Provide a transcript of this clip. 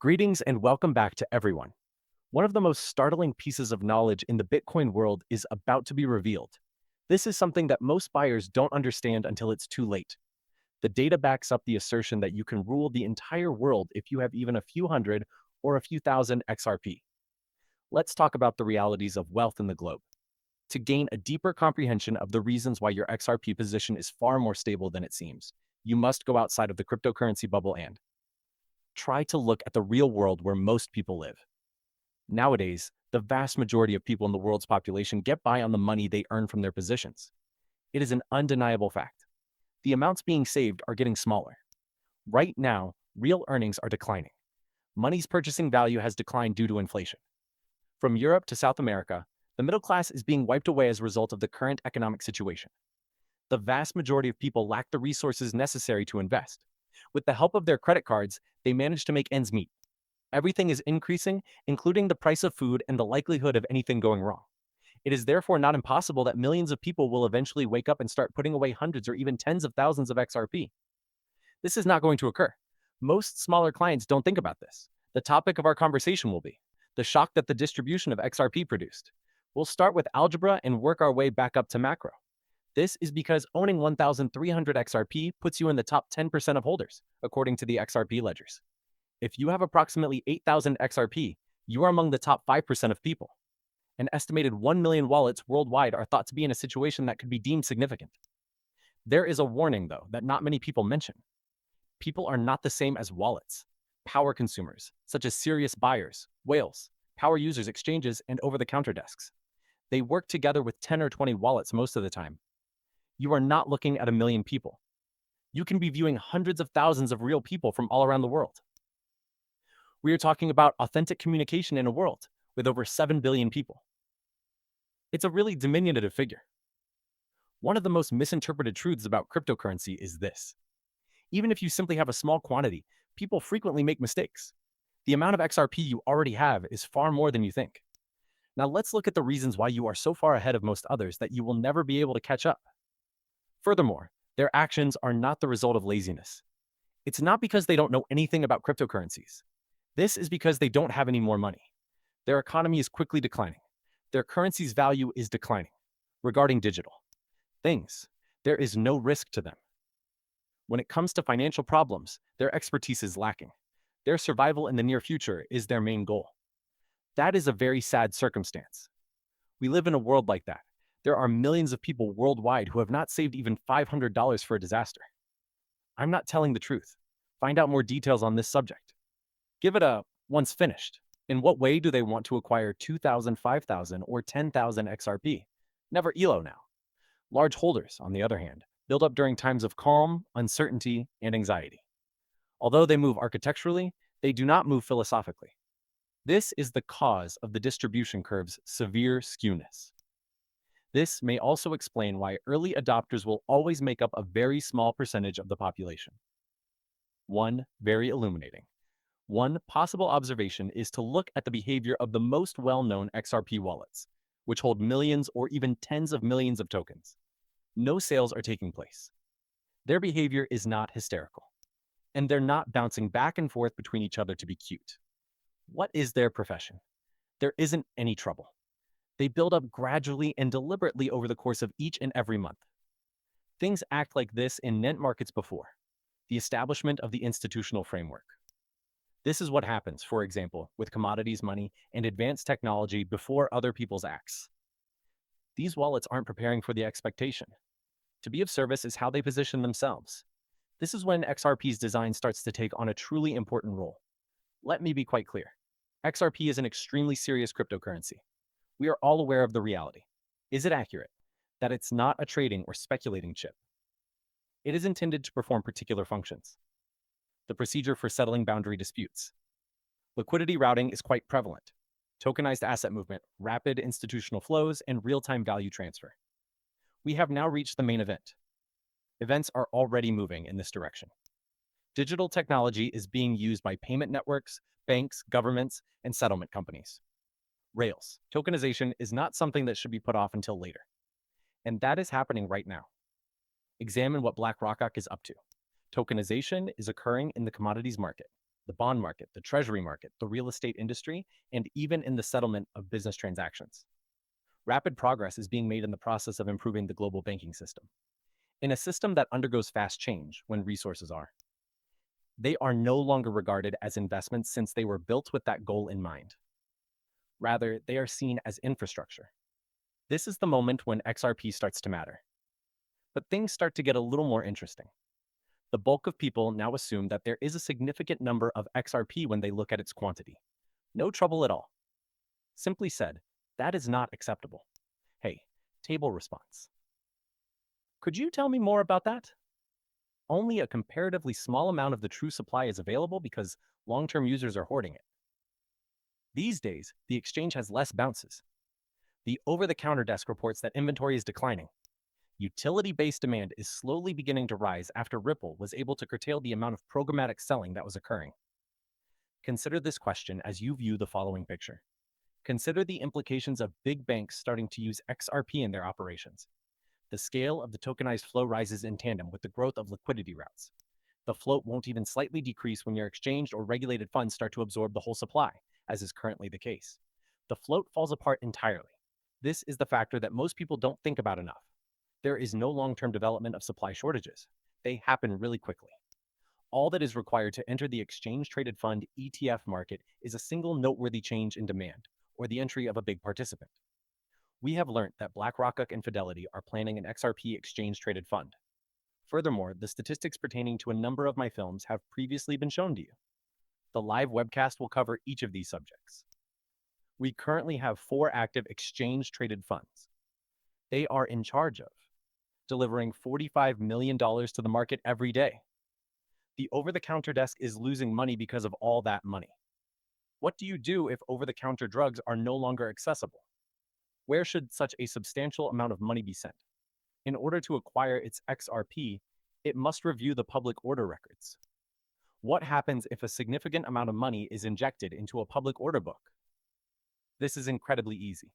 Greetings and welcome back to everyone. One of the most startling pieces of knowledge in the Bitcoin world is about to be revealed. This is something that most buyers don't understand until it's too late. The data backs up the assertion that you can rule the entire world if you have even a few hundred or a few thousand XRP. Let's talk about the realities of wealth in the globe. To gain a deeper comprehension of the reasons why your XRP position is far more stable than it seems, you must go outside of the cryptocurrency bubble and try to look at the real world where most people live. Nowadays, the vast majority of people in the world's population get by on the money they earn from their positions. It is an undeniable fact. The amounts being saved are getting smaller. Right now, real earnings are declining. Money's purchasing value has declined due to inflation. From Europe to South America, the middle class is being wiped away as a result of the current economic situation. The vast majority of people lack the resources necessary to invest. With the help of their credit cards, they manage to make ends meet. Everything is increasing, including the price of food and the likelihood of anything going wrong. It is therefore not impossible that millions of people will eventually wake up and start putting away hundreds or even tens of thousands of XRP. This is not going to occur. Most smaller clients don't think about this. The topic of our conversation will be the shock that the distribution of XRP produced. We'll start with algebra and work our way back up to macro. This is because owning 1,300 XRP puts you in the top 10% of holders, according to the XRP ledgers. If you have approximately 8,000 XRP, you are among the top 5% of people. An estimated 1 million wallets worldwide are thought to be in a situation that could be deemed significant. There is a warning, though, that not many people mention. People are not the same as wallets. Power consumers, such as serious buyers, whales, power users, exchanges, and over-the-counter desks. They work together with 10 or 20 wallets most of the time. You are not looking at a million people. You can be viewing hundreds of thousands of real people from all around the world. We are talking about authentic communication in a world with over 7 billion people. It's a really diminutive figure. One of the most misinterpreted truths about cryptocurrency is this. Even if you simply have a small quantity, people frequently make mistakes. The amount of XRP you already have is far more than you think. Now let's look at the reasons why you are so far ahead of most others that you will never be able to catch up. Furthermore, their actions are not the result of laziness. It's not because they don't know anything about cryptocurrencies. This is because they don't have any more money. Their economy is quickly declining. Their currency's value is declining. Regarding digital things, there is no risk to them. When it comes to financial problems, their expertise is lacking. Their survival in the near future is their main goal. That is a very sad circumstance. We live in a world like that. There are millions of people worldwide who have not saved even $500 for a disaster. I'm not telling the truth. Find out more details on this subject. Give it a once finished. In what way do they want to acquire 2,000, 5,000, or 10,000 XRP? Never ELO now. Large holders, on the other hand, build up during times of calm, uncertainty, and anxiety. Although they move architecturally, they do not move philosophically. This is the cause of the distribution curve's severe skewness. This may also explain why early adopters will always make up a very small percentage of the population. One very illuminating. One possible observation is to look at the behavior of the most well-known XRP wallets, which hold millions or even tens of millions of tokens. No sales are taking place. Their behavior is not hysterical, and they're not bouncing back and forth between each other to be cute. What is their profession? There isn't any trouble. They build up gradually and deliberately over the course of each and every month. Things act like this in net markets before the establishment of the institutional framework. This is what happens, for example, with commodities, money, and advanced technology before other people's acts. These wallets aren't preparing for the expectation. To be of service is how they position themselves. This is when XRP's design starts to take on a truly important role. Let me be quite clear. XRP is an extremely serious cryptocurrency. We are all aware of the reality. Is it accurate that it's not a trading or speculating chip? It is intended to perform particular functions. The procedure for settling boundary disputes. Liquidity routing is quite prevalent. Tokenized asset movement, rapid institutional flows, and real-time value transfer. We have now reached the main event. Events are already moving in this direction. Digital technology is being used by payment networks, banks, governments, and settlement companies. Rails, tokenization is not something that should be put off until later. And that is happening right now. Examine what BlackRock is up to. Tokenization is occurring in the commodities market. the bond market, the treasury market, the real estate industry, and even in the settlement of business transactions. Rapid progress is being made in the process of improving the global banking system. In a system that undergoes fast change when resources are, they are no longer regarded as investments since they were built with that goal in mind. Rather, they are seen as infrastructure. This is the moment when XRP starts to matter. But things start to get a little more interesting. The bulk of people now assume that there is a significant number of XRP when they look at its quantity. No trouble at all. Simply said, that is not acceptable. Hey, table response. Could you tell me more about that? Only a comparatively small amount of the true supply is available because long-term users are hoarding it. These days, the exchange has less bounces. The over-the-counter desk reports that inventory is declining. Utility-based demand is slowly beginning to rise after Ripple was able to curtail the amount of programmatic selling that was occurring. Consider this question as you view the following picture. Consider the implications of big banks starting to use XRP in their operations. The scale of the tokenized flow rises in tandem with the growth of liquidity routes. The float won't even slightly decrease when your exchanged or regulated funds start to absorb the whole supply, as is currently the case. The float falls apart entirely. This is the factor that most people don't think about enough. There is no long-term development of supply shortages. They happen really quickly. All that is required to enter the exchange-traded fund ETF market is a single noteworthy change in demand, or the entry of a big participant. We have learned that BlackRock and Fidelity are planning an XRP exchange-traded fund. Furthermore, the statistics pertaining to a number of my films have previously been shown to you. The live webcast will cover each of these subjects. We currently have 4 active exchange-traded funds. They are in charge of delivering $45 million to the market every day. The over-the-counter desk is losing money because of all that money. What do you do if over-the-counter drugs are no longer accessible? Where should such a substantial amount of money be sent? In order to acquire its XRP, it must review the public order records. What happens if a significant amount of money is injected into a public order book? This is incredibly easy.